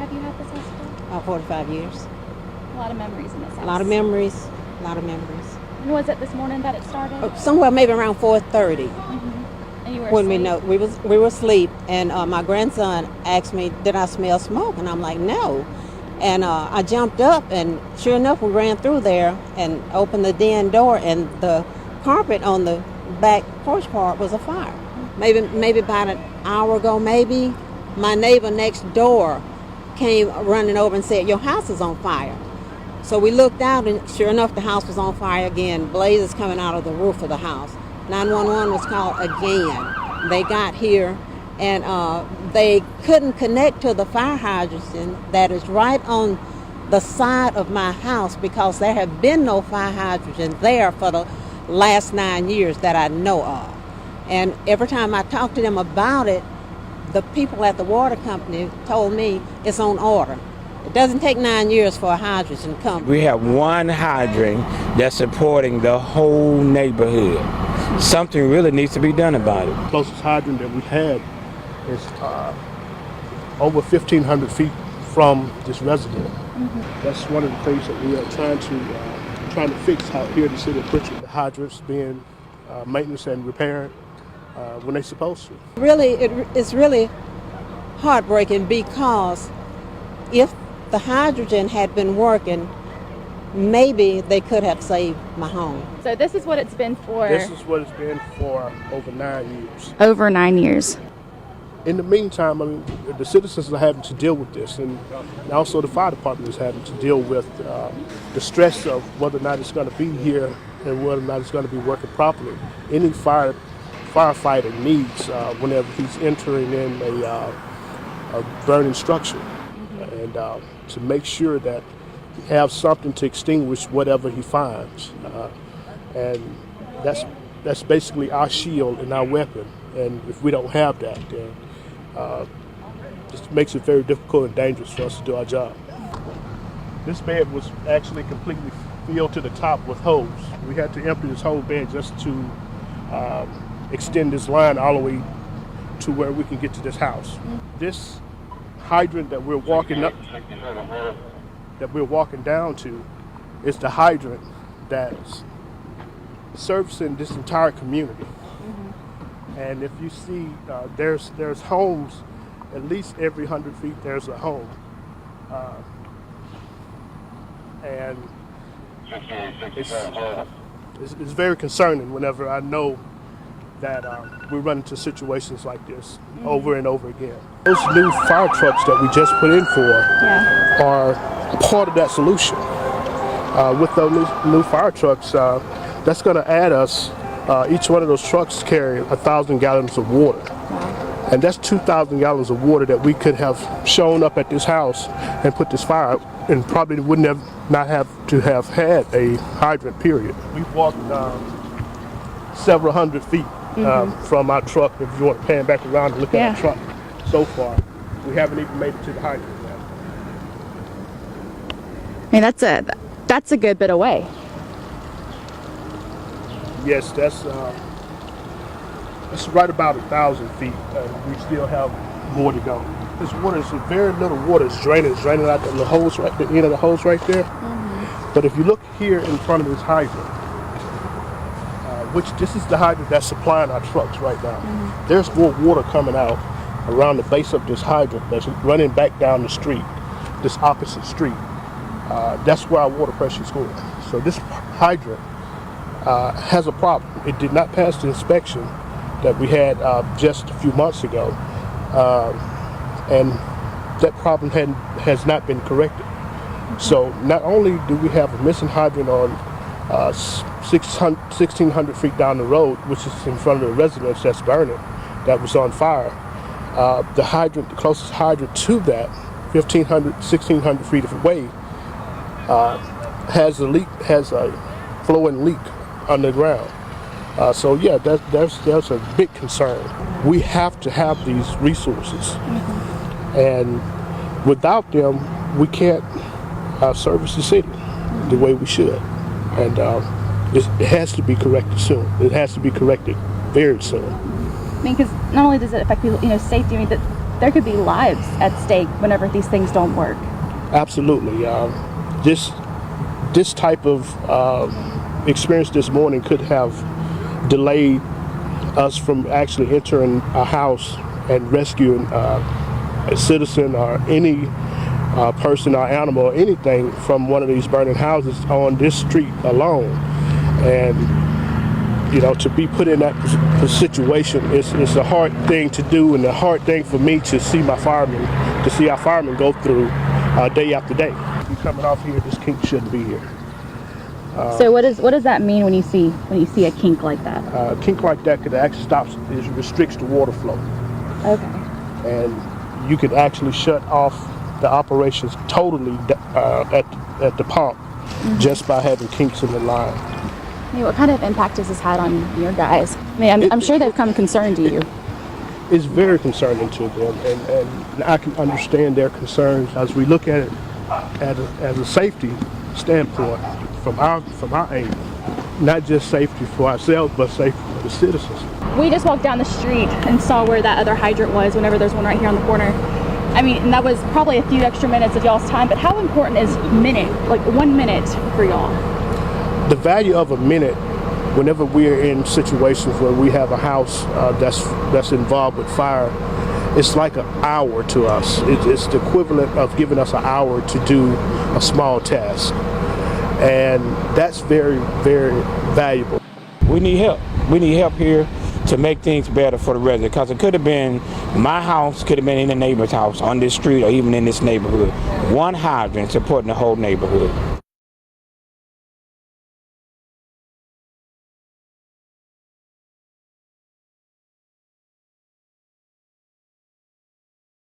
have you had this house for? 45 years. A lot of memories in this house. A lot of memories. A lot of memories. When was it this morning that it started? Somewhere maybe around 4:30. And you were When asleep? we were asleep, and my grandson asked me, "Did I smell smoke?" And I'm like, "No." And I jumped up, and sure enough, we ran through there and opened the den door, and the carpet on the back porch part was afire. Maybe about an hour ago, maybe my neighbor next door came running over and said, "Your house is on fire." So we looked out, and sure enough, the house was on fire again. Blazes coming out of the roof of the house. 911 was called again. They got here, and they couldn't connect to the fire hydrant that is right on the side of my house, because there have been no fire hydrant there for the last 9 years that I know of. And every time I talked to them about it, the people at the water company told me it's on order. It doesn't take 9 years for a hydrant to come. We have one hydrant that's supporting the whole neighborhood. Something really needs to be done about it. The closest hydrant that we had is over 1,500 feet from this resident. That's one of the things that we are trying to fix out here in the city of Prichard. The hydrants being maintenance and repaired when they're supposed to. Really, it's really heartbreaking, because if the hydrogen had been working, maybe they could have saved my home. So this is what it's been for? This is what it's been for over 9 years. Over 9 years. In the meantime, I mean, the citizens are having to deal with this, and also the fire department is having to deal with the stress of whether or not it's going to be here and whether or not it's going to be working properly. Any firefighter needs whenever he's entering in a burning structure, and to make sure that he has something to extinguish whatever he finds, and that's basically our shield and our weapon. And if we don't have that, then it makes it very difficult and dangerous for us to do our job. This bed was actually completely filled to the top with hose. We had to empty this whole bed just to extend this line all the way to where we can get to this house. This hydrant that we're walking down to is the hydrant that's servicing this entire community. And if you see, there's homes, at least every 100 feet there's a home. And it's very concerning whenever I know that we run into situations like this over and over again. Those new fire trucks that we just put in for are part of that solution. With those new fire trucks, that's going to add us, each one of those trucks carry 1,000 gallons of water. And that's 2,000 gallons of water that we could have shown up at this house and put this fire out, and probably wouldn't have not have to have had a hydrant, period. We've walked several hundred feet from our truck. If you want to pan back around and look at our truck so far, we haven't even made it to the hydrant yet. I mean, that's a good bit away. Yes, that's right about 1,000 feet. We still have more to go. This water is very little water. It's draining out the hose, right, the end of the hose right there. But if you look here in front of this hydrant, which this is the hydrant that's supplying our trucks right now. There's more water coming out around the base of this hydrant that's running back down the street, this opposite street. That's where our water pressure is going. So this hydrant has a problem. It did not pass the inspection that we had just a few months ago, and that problem has not been corrected. So not only do we have a missing hydrant on 1,600 feet down the road, which is in front of the residence that's burning, that was on fire, the closest hydrant to that, 1,600 feet away, has a flowing leak underground. So yeah, there's a big concern. We have to have these resources, and without them, we can't service the city the way we should. And it has to be corrected soon. It has to be corrected very soon. I mean, because not only does it affect people, safety. I mean, there could be lives at stake whenever these things don't work. Absolutely. This type of experience this morning could have delayed us from actually entering a house and rescuing a citizen or any person or animal or anything from one of these burning houses on this street alone. And to be put in that situation, it's a hard thing to do, and a hard thing for me to see our firemen go through day after day. You coming off here, this kink shouldn't be here. So what does that mean when you see a kink like that? A kink like that could actually restricts the water flow. Okay. And you could actually shut off the operations totally at the pump just by having kinks in the line. What kind of impact has this had on your guys? I mean, I'm sure they've come concerned to you. It's very concerning to them, and I can understand their concerns as we look at it as a safety standpoint from our aim, not just safety for ourselves, but safety for the citizens. We just walked down the street and saw where that other hydrant was whenever there's one right here on the corner. I mean, and that was probably a few extra minutes of y'all's time, but how important is 1 minute for y'all? The value of a minute, whenever we're in situations where we have a house that's involved with fire, it's like an hour to us. It's the equivalent of giving us an hour to do a small task. And that's very, very valuable. We need help. We need help here to make things better for the residents, because it could have been my house, could have been in the neighbor's house on this street or even in this neighborhood. One hydrant supporting the whole neighborhood.